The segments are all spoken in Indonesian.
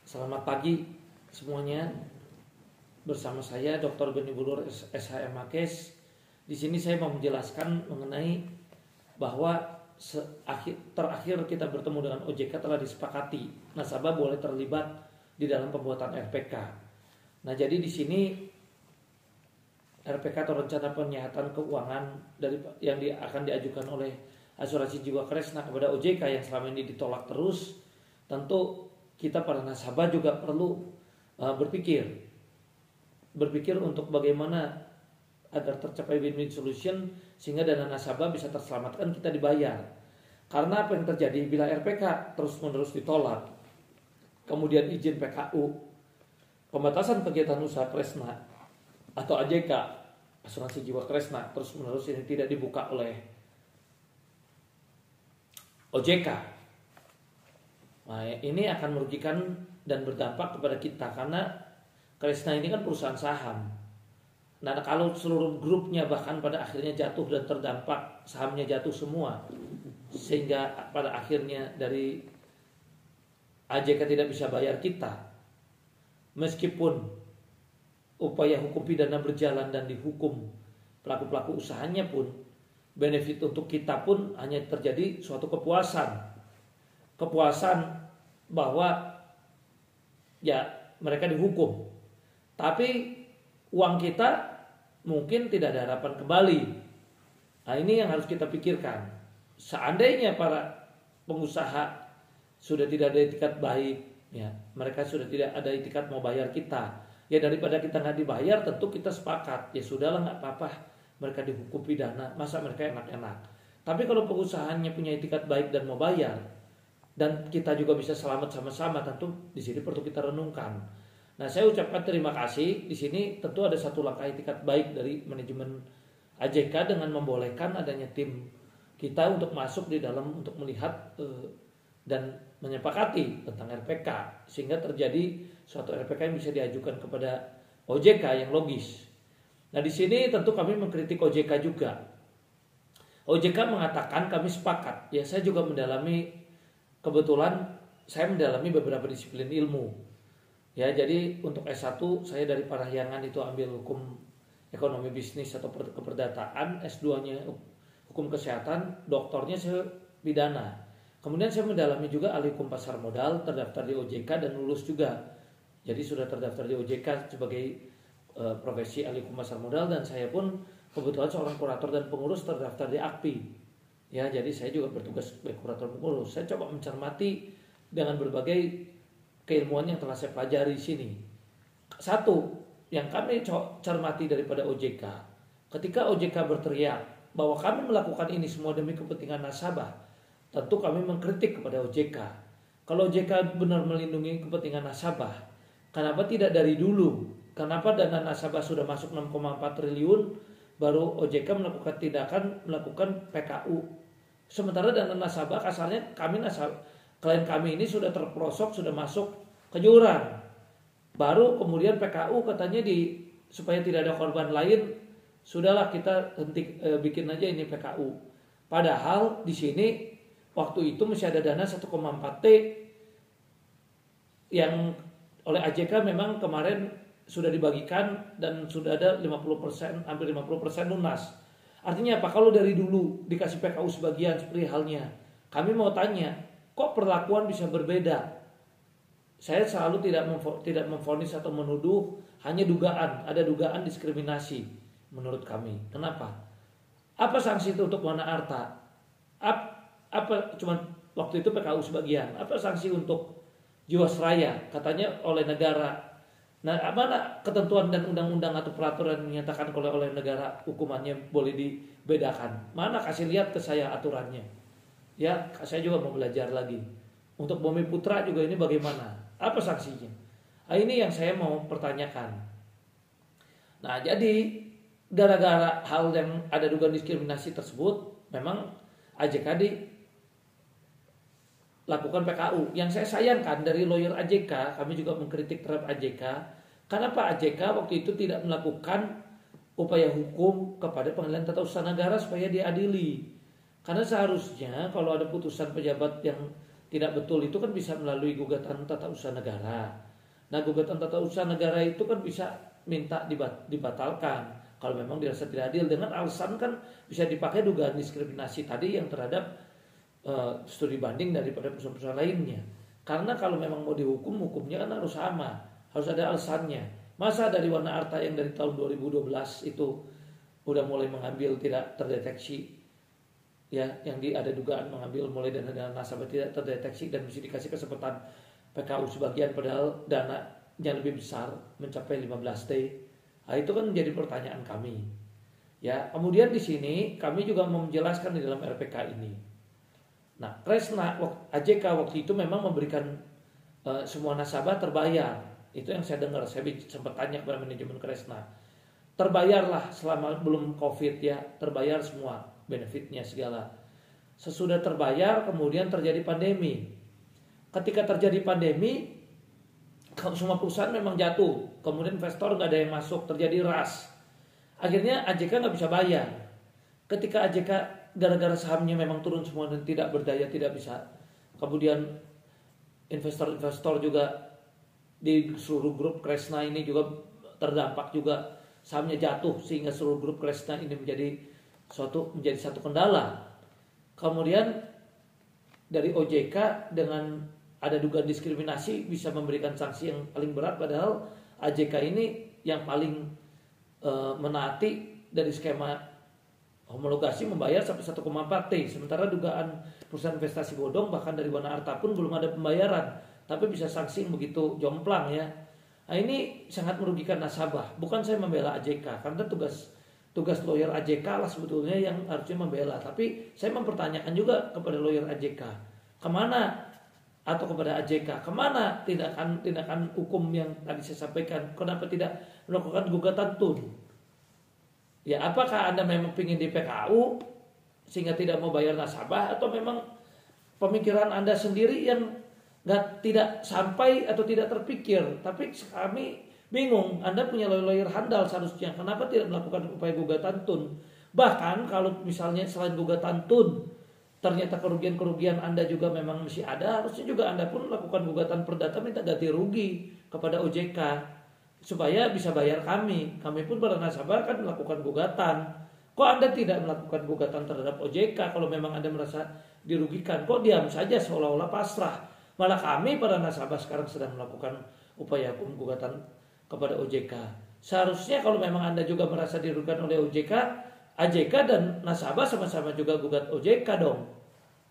Selamat pagi semuanya. Bersama saya Dr. Beni Bulur SHM Makes. Di sini saya mau menjelaskan mengenai bahwa terakhir kita bertemu dengan OJK telah disepakati nasabah boleh terlibat di dalam pembuatan RPK. Nah, jadi di sini RPK atau rencana penyihatan keuangan yang akan diajukan oleh asuransi jiwa Kresna kepada OJK yang selama ini ditolak terus, tentu kita para nasabah juga perlu berpikir untuk bagaimana agar tercapai win-win solution sehingga dana nasabah bisa terselamatkan, kita dibayar. Karena apa yang terjadi bila RPK terus-menerus ditolak, kemudian izin PKU, pembatasan kegiatan usaha Kresna atau AJK, asuransi jiwa Kresna, terus-menerus ini tidak dibuka oleh OJK. Nah, ini akan merugikan dan berdampak kepada kita karena Kresna ini kan perusahaan saham. Nah, kalau seluruh grupnya bahkan pada akhirnya jatuh dan terdampak, sahamnya jatuh semua, sehingga pada akhirnya dari AJK tidak bisa bayar kita, meskipun upaya hukum pidana berjalan dan dihukum pelaku-pelaku usahanya pun, benefit untuk kita pun hanya terjadi suatu kepuasan bahwa ya mereka dihukum, tapi uang kita mungkin tidak ada harapan kembali. Nah, ini yang harus kita pikirkan. Seandainya para pengusaha sudah tidak ada itikat baik, ya mereka sudah tidak ada itikat mau bayar kita, ya daripada kita nggak dibayar, tentu kita sepakat ya sudahlah, nggak apa-apa mereka dihukum pidana, masa mereka enak-enak. Tapi kalau pengusahanya punya itikat baik dan mau bayar, dan kita juga bisa selamat sama-sama, tentu di sini perlu kita renungkan. Nah, saya ucapkan terima kasih. Di sini tentu ada satu langkah itikat baik dari manajemen AJK dengan membolehkan adanya tim kita untuk masuk di dalam untuk melihat dan menyepakati tentang RPK, sehingga terjadi suatu RPK yang bisa diajukan kepada OJK yang logis. Nah, di sini tentu kami mengkritik OJK juga. OJK mengatakan kami sepakat. Ya, saya juga kebetulan saya mendalami beberapa disiplin ilmu. Ya, jadi untuk S1 saya dari Parahyangan itu ambil hukum ekonomi bisnis atau keperdataan, S2-nya hukum kesehatan, doktornya saya pidana. Kemudian saya mendalami juga ahli hukum pasar modal, terdaftar di OJK dan lulus juga. Jadi sudah terdaftar di OJK sebagai profesi ahli hukum pasar modal, dan saya pun kebetulan seorang kurator dan pengurus terdaftar di AKPI. Ya, jadi saya juga bertugas sebagai kurator pengurus. Saya coba mencermati dengan berbagai keilmuan yang telah saya pelajari di sini. Satu, yang kami cermati daripada OJK, ketika OJK berteriak bahwa kami melakukan ini semua demi kepentingan nasabah, tentu kami mengkritik kepada OJK. Kalau OJK benar melindungi kepentingan nasabah, kenapa tidak dari dulu? Kenapa dana nasabah sudah masuk 6,4 triliun, baru OJK melakukan melakukan PKU? Sementara dana nasabah kasarnya klien kami ini sudah terprosok, sudah masuk ke jurang. Baru kemudian PKU katanya supaya tidak ada korban lain, sudahlah kita bikin aja ini PKU. Padahal di sini waktu itu masih ada dana 1,4 T yang oleh AJK memang kemarin sudah dibagikan dan sudah ada 50%, hampir 50% lunas. Artinya apa? Kalau dari dulu dikasih PKU sebagian seperti halnya, kami mau tanya, kok perlakuan bisa berbeda? Saya selalu tidak memvonis atau menuduh, hanya dugaan, ada dugaan diskriminasi menurut kami. Kenapa? Apa sanksi itu untuk Wana Arta? Apa cuma waktu itu PKU sebagian? Apa sanksi untuk Jiwasraya? Katanya oleh negara. Nah, mana ketentuan dan undang-undang atau peraturan yang menyatakan kalau oleh negara hukumannya boleh dibedakan? Mana kasih lihat ke saya aturannya? Ya, saya juga mau belajar lagi. Untuk Bumi Putra juga ini bagaimana? Apa sanksinya? Nah, ini yang saya mau pertanyakan. Nah, jadi gara-gara hal yang ada dugaan diskriminasi tersebut, memang AJK lakukan PKU. Yang saya sayangkan dari lawyer AJK, kami juga mengkritik terhadap AJK, kenapa AJK waktu itu tidak melakukan upaya hukum kepada Pengadilan Tata Usaha Negara supaya diadili. Karena seharusnya kalau ada putusan pejabat yang tidak betul itu kan bisa melalui gugatan tata usaha negara. Nah, gugatan tata usaha negara itu kan bisa minta dibatalkan kalau memang dirasa tidak adil, dengan alasan kan bisa dipakai dugaan diskriminasi tadi yang terhadap studi banding daripada perusahaan-perusahaan lainnya. Karena kalau memang mau dihukum, hukumnya kan harus sama, harus ada alasannya. Masa dari Warna Arta yang dari tahun 2012 itu udah mulai mengambil tidak terdeteksi, ya, yang ada dugaan mengambil mulai dana nasabah tidak terdeteksi dan mesti dikasih kesempatan PKU sebagian, padahal dananya lebih besar mencapai 15 T. Nah, itu kan menjadi pertanyaan kami. Ya, kemudian di sini kami juga mau menjelaskan di dalam RPK ini. Nah, Kresna AJK waktu itu memang memberikan semua nasabah terbayar. Itu yang saya dengar, saya sempat tanya kepada manajemen Kresna. Terbayarlah selama belum Covid, ya, terbayar semua benefitnya segala. Sesudah terbayar kemudian terjadi pandemi. Ketika terjadi pandemi, semua perusahaan memang jatuh, kemudian investor nggak ada yang masuk, terjadi rush. Akhirnya AJK nggak bisa bayar. Ketika AJK gara-gara sahamnya memang turun semua dan tidak berdaya, tidak bisa. Kemudian investor-investor juga di seluruh grup Kresna ini juga terdampak juga, sahamnya jatuh sehingga seluruh grup Kresna ini menjadi satu kendala. Kemudian dari OJK dengan ada dugaan diskriminasi bisa memberikan sanksi yang paling berat, padahal AJK ini yang paling menaati dari skema homologasi membayar sampai 1,4 T. Sementara dugaan perusahaan investasi bodong bahkan dari Warna Arta pun belum ada pembayaran, tapi bisa sanksi yang begitu jomplang, ya. Nah, ini sangat merugikan nasabah. Bukan saya membela AJK, karena tugas lawyer AJK lah sebetulnya yang harusnya membela. Tapi saya mempertanyakan juga kepada lawyer AJK, kemana, atau kepada AJK, kemana tindakan hukum yang tadi saya sampaikan? Kenapa tidak melakukan gugatan tun? Ya, apakah Anda memang ingin di PKU sehingga tidak mau bayar nasabah, atau memang pemikiran Anda sendiri yang tidak sampai atau tidak terpikir? Tapi kami bingung. Anda punya lawyer handal seharusnya, kenapa tidak melakukan upaya gugatan tun? Bahkan kalau misalnya selain gugatan tun ternyata kerugian-kerugian Anda juga memang masih ada, harusnya juga Anda pun melakukan gugatan perdata minta ganti rugi kepada OJK supaya bisa bayar kami. Kami pun para nasabah kan melakukan gugatan. Kok Anda tidak melakukan gugatan terhadap OJK kalau memang Anda merasa dirugikan? Kok diam saja seolah-olah pasrah? Malah kami para nasabah sekarang sedang melakukan upaya hukum gugatan kepada OJK. Seharusnya kalau memang Anda juga merasa dirugikan oleh OJK, AJK dan nasabah sama-sama juga gugat OJK dong.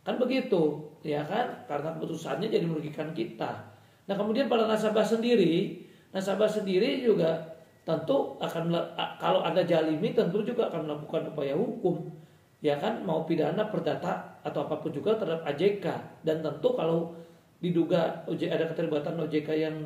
Kan begitu, ya kan? Karena keputusannya jadi merugikan kita. Nah, kemudian para nasabah sendiri juga tentu akan, kalau ada jalimi tentu juga akan melakukan upaya hukum. Ya kan, mau pidana, perdata atau apapun juga terhadap AJK. Dan tentu kalau diduga ada keterlibatan OJK yang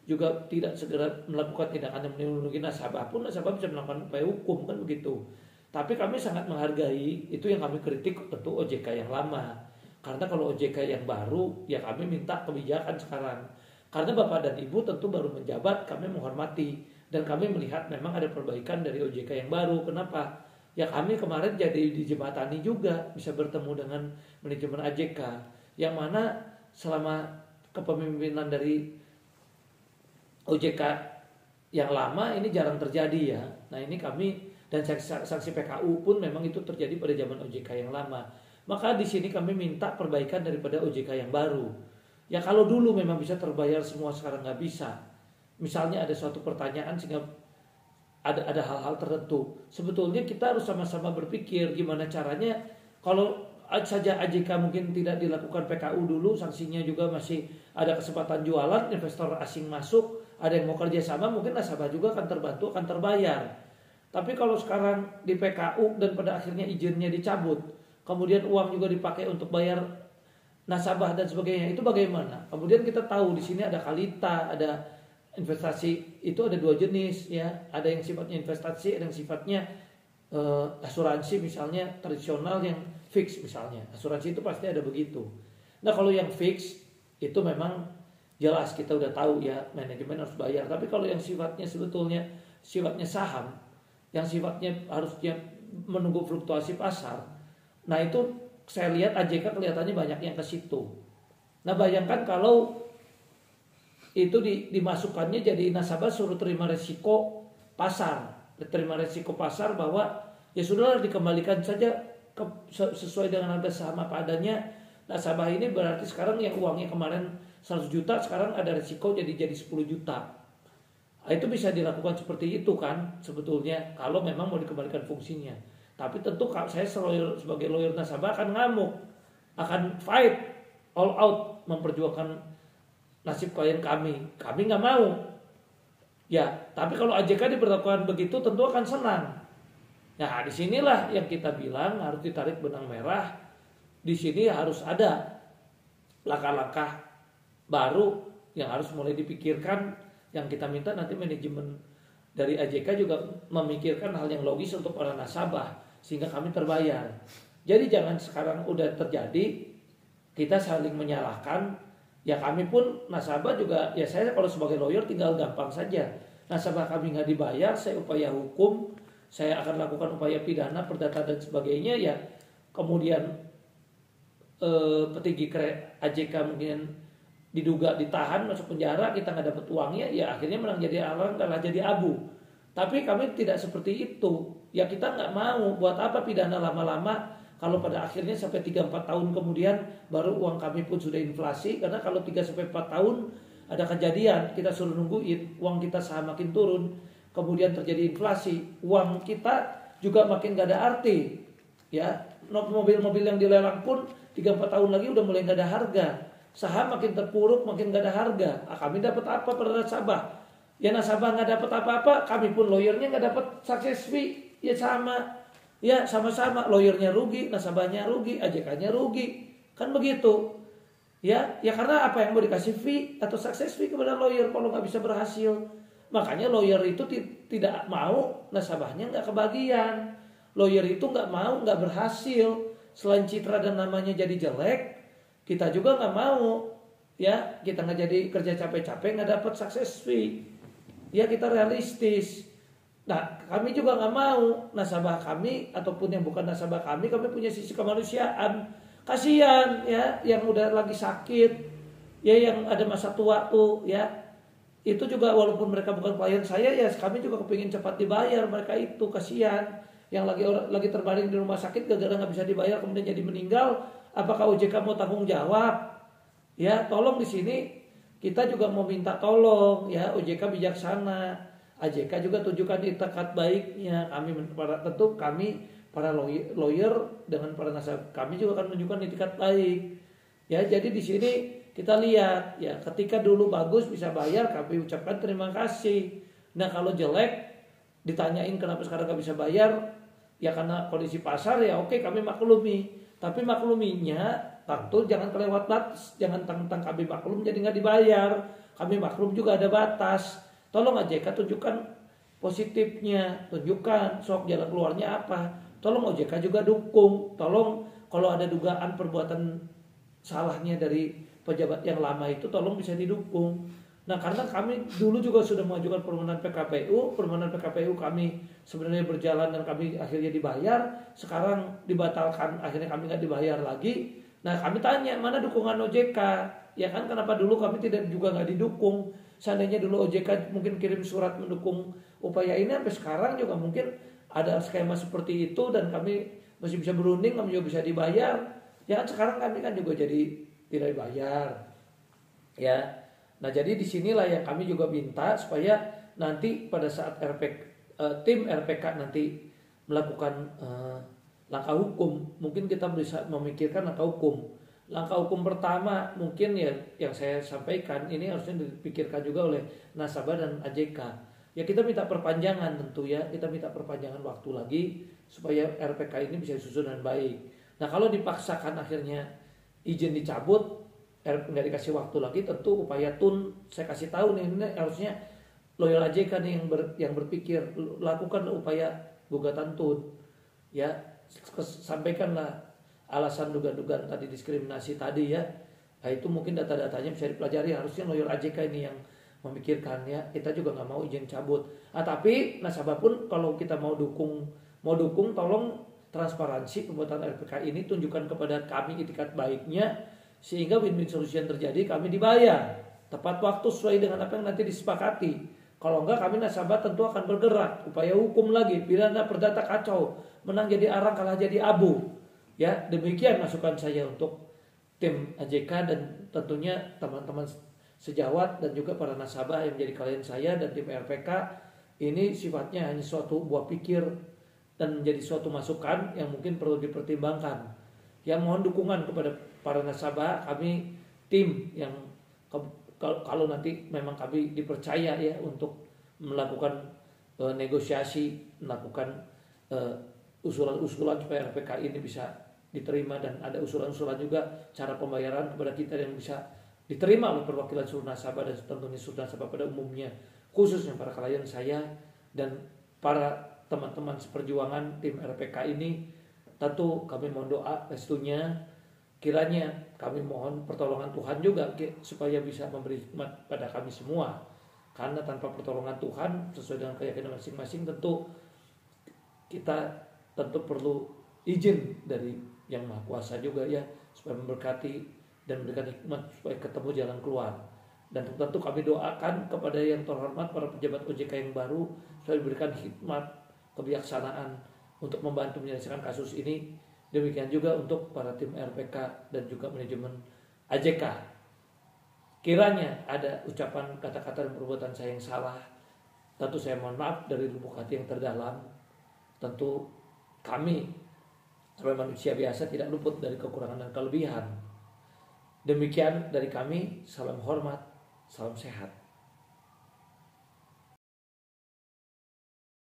juga tidak segera melakukan tindakan yang melindungi nasabah pun, nasabah bisa melakukan upaya hukum, kan begitu. Tapi kami sangat menghargai, itu yang kami kritik tentu OJK yang lama. Karena kalau OJK yang baru, ya kami minta kebijakan sekarang. Karena Bapak dan Ibu tentu baru menjabat, kami menghormati. Dan kami melihat memang ada perbaikan dari OJK yang baru. Kenapa? Ya kami kemarin jadi dijembatani juga, bisa bertemu dengan manajemen AJK. Yang mana selama kepemimpinan dari OJK yang lama ini jarang terjadi, ya. Nah, ini kami dan sanksi PKU pun memang itu terjadi pada zaman OJK yang lama. Maka di sini kami minta perbaikan daripada OJK yang baru. Ya kalau dulu memang bisa terbayar semua, sekarang nggak bisa. Misalnya ada suatu pertanyaan sehingga ada hal-hal tertentu. Sebetulnya kita harus sama-sama berpikir gimana caranya. Kalau saja AJK mungkin tidak dilakukan PKU dulu, sanksinya juga masih ada kesempatan jualan, investor asing masuk, ada yang mau kerja sama, mungkin nasabah juga akan terbantu, akan terbayar. Tapi kalau sekarang di PKU dan pada akhirnya izinnya dicabut, kemudian uang juga dipakai untuk bayar nasabah dan sebagainya, itu bagaimana? Kemudian kita tahu di sini ada kalita, ada investasi, itu ada dua jenis, ya. Ada yang sifatnya investasi, ada yang sifatnya asuransi, misalnya tradisional yang fix misalnya. Asuransi itu pasti ada begitu. Nah, kalau yang fix itu memang jelas kita udah tahu, ya, manajemen harus bayar. Tapi kalau yang sifatnya sebetulnya sifatnya saham, yang sifatnya harusnya menunggu fluktuasi pasar, nah itu saya lihat AJK kelihatannya banyak yang ke situ. Nah bayangkan kalau itu dimasukkannya jadi nasabah suruh terima resiko pasar, bahwa ya sudahlah dikembalikan saja sesuai dengan harga saham apa adanya. Nasabah ini berarti sekarang yang uangnya kemarin 100 juta sekarang ada resiko jadi 10 juta. Nah, itu bisa dilakukan seperti itu kan sebetulnya kalau memang mau dikembalikan fungsinya. Tapi tentu saya sebagai lawyer nasabah akan ngamuk, akan fight all out memperjuangkan nasib klien kami nggak mau ya. Tapi kalau AJK diperlakukan begitu tentu akan senang. Nah disinilah yang kita bilang harus ditarik benang merah. Di sini harus ada langkah-langkah baru yang harus mulai dipikirkan, yang kita minta nanti manajemen dari AJK juga memikirkan hal yang logis untuk para nasabah sehingga kami terbayar. Jadi jangan sekarang udah terjadi kita saling menyalahkan. Ya kami pun nasabah juga, ya saya kalau sebagai lawyer tinggal gampang saja. Nasabah kami nggak dibayar, saya upaya hukum, saya akan lakukan upaya pidana, perdata dan sebagainya. Ya kemudian petinggi AJK mungkin diduga ditahan masuk penjara, kita nggak dapat uangnya, ya akhirnya menang jadi alang kalah jadi abu. Tapi kami tidak seperti itu. Ya kita nggak mau, buat apa pidana lama-lama kalau pada akhirnya sampai 3-4 tahun kemudian baru uang kami pun sudah inflasi. Karena kalau 3-4 tahun ada kejadian kita suruh nungguin, uang kita saham makin turun, kemudian terjadi inflasi, uang kita juga makin gak ada arti. Ya, mobil-mobil yang dilelang pun 3-4 tahun lagi udah mulai gak ada harga. Saham makin terpuruk, makin gak ada harga. Kami dapat apa pada nasabah? Ya nasabah gak dapat apa-apa, kami pun lawyernya gak dapat success fee. Ya sama. Ya sama-sama, lawyernya rugi, nasabahnya rugi, AJK-nya rugi, kan begitu. Ya karena apa yang mau dikasih fee atau success fee kepada lawyer kalau nggak bisa berhasil. Makanya lawyer itu tidak mau nasabahnya nggak kebagian. Lawyer itu nggak mau nggak berhasil. Selain citra dan namanya jadi jelek, kita juga nggak mau. Ya kita nggak jadi kerja capek-capek nggak dapat success fee. Ya kita realistis. Nah, kami juga nggak mau nasabah kami ataupun yang bukan nasabah kami punya sisi kemanusiaan. Kasihan ya, yang udah lagi sakit, ya yang ada masa tua tuh, ya itu juga walaupun mereka bukan klien saya, ya kami juga kepingin cepat dibayar mereka itu. Kasihan yang lagi terbaring di rumah sakit gara-gara nggak bisa dibayar kemudian jadi meninggal. Apakah OJK mau tanggung jawab? Ya, tolong di sini kita juga mau minta tolong ya, OJK bijaksana. AJK juga tunjukkan itikat baiknya. Tentu kami para lawyer dengan para nasabah kami juga akan menunjukkan itikat baik. Ya, jadi di sini kita lihat ya, ketika dulu bagus bisa bayar, kami ucapkan terima kasih. Nah kalau jelek ditanyain kenapa sekarang nggak bisa bayar, ya karena kondisi pasar, ya oke kami maklumi. Tapi makluminya tentu jangan kelewat batas, jangan tentang kami maklum jadi nggak dibayar. Kami maklum juga ada batas. Tolong AJK tunjukkan positifnya, tunjukkan sok jalan keluarnya apa. Tolong OJK juga dukung. Tolong kalau ada dugaan perbuatan salahnya dari pejabat yang lama itu tolong bisa didukung. Nah karena kami dulu juga sudah mengajukan permohonan PKPU kami sebenarnya berjalan dan kami akhirnya dibayar. Sekarang dibatalkan, akhirnya kami nggak dibayar lagi. Nah kami tanya mana dukungan OJK? Ya kan kenapa dulu kami juga nggak didukung? Seandainya dulu OJK mungkin kirim surat mendukung upaya ini, sampai sekarang juga mungkin ada skema seperti itu dan kami masih bisa berunding, kami juga bisa dibayar. Ya kan sekarang kami kan juga jadi tidak dibayar. Ya, nah jadi disinilah yang kami juga minta supaya nanti pada saat tim RPK nanti melakukan langkah hukum, mungkin kita bisa memikirkan langkah hukum. Langkah hukum pertama mungkin ya yang saya sampaikan ini harusnya dipikirkan juga oleh nasabah dan AJK. Ya kita minta perpanjangan tentu ya, kita minta perpanjangan waktu lagi supaya RPK ini bisa disusun dengan baik. Nah kalau dipaksakan akhirnya izin dicabut, nggak dikasih waktu lagi, tentu upaya saya kasih tahu nih, ini harusnya loyal AJK nih yang berpikir, lakukan upaya gugatan ya sampaikanlah alasan dugaan-dugaan tadi diskriminasi tadi ya. Nah itu mungkin data-datanya bisa dipelajari, harusnya lawyer AJK ini yang memikirkan ya. Kita juga nggak mau izin cabut. Tapi nasabah pun kalau kita mau dukung tolong transparansi pembuatan RPK ini, tunjukkan kepada kami itikat baiknya sehingga win-win solution terjadi, kami dibayar tepat waktu sesuai dengan apa yang nanti disepakati. Kalau enggak, kami nasabah tentu akan bergerak upaya hukum lagi, pidana perdata kacau, menang jadi arang kalah jadi abu. Ya, demikian masukan saya untuk tim AJK dan tentunya teman-teman sejawat dan juga para nasabah yang menjadi klien saya dan tim RPK. Ini sifatnya hanya suatu buah pikir dan menjadi suatu masukan yang mungkin perlu dipertimbangkan. Ya, mohon dukungan kepada para nasabah, kami tim yang kalau nanti memang kami dipercaya ya untuk melakukan negosiasi, melakukan usulan-usulan supaya RPK ini bisa diterima, dan ada usulan-usulan juga cara pembayaran kepada kita yang bisa diterima oleh perwakilan seluruh nasabah dan tentunya seluruh nasabah pada umumnya, khususnya para klien saya dan para teman-teman seperjuangan tim RPK ini. Tentu kami mohon doa restunya, kiranya kami mohon pertolongan Tuhan juga supaya bisa memberi hikmat pada kami semua, karena tanpa pertolongan Tuhan sesuai dengan keyakinan masing-masing tentu kita perlu izin dari Yang Maha Kuasa juga ya, supaya memberkati dan memberikan hikmat supaya ketemu jalan keluar. Dan tentu kami doakan kepada yang terhormat para pejabat OJK yang baru supaya diberikan hikmat, kebijaksanaan untuk membantu menyelesaikan kasus ini. Demikian juga untuk para tim RPK dan juga manajemen AJK. Kiranya ada ucapan, kata-kata dan perbuatan saya yang salah, tentu saya mohon maaf dari lubuk hati yang terdalam. Tentu kami sebagai manusia biasa tidak luput dari kekurangan dan kelebihan. Demikian dari kami, salam hormat, salam sehat.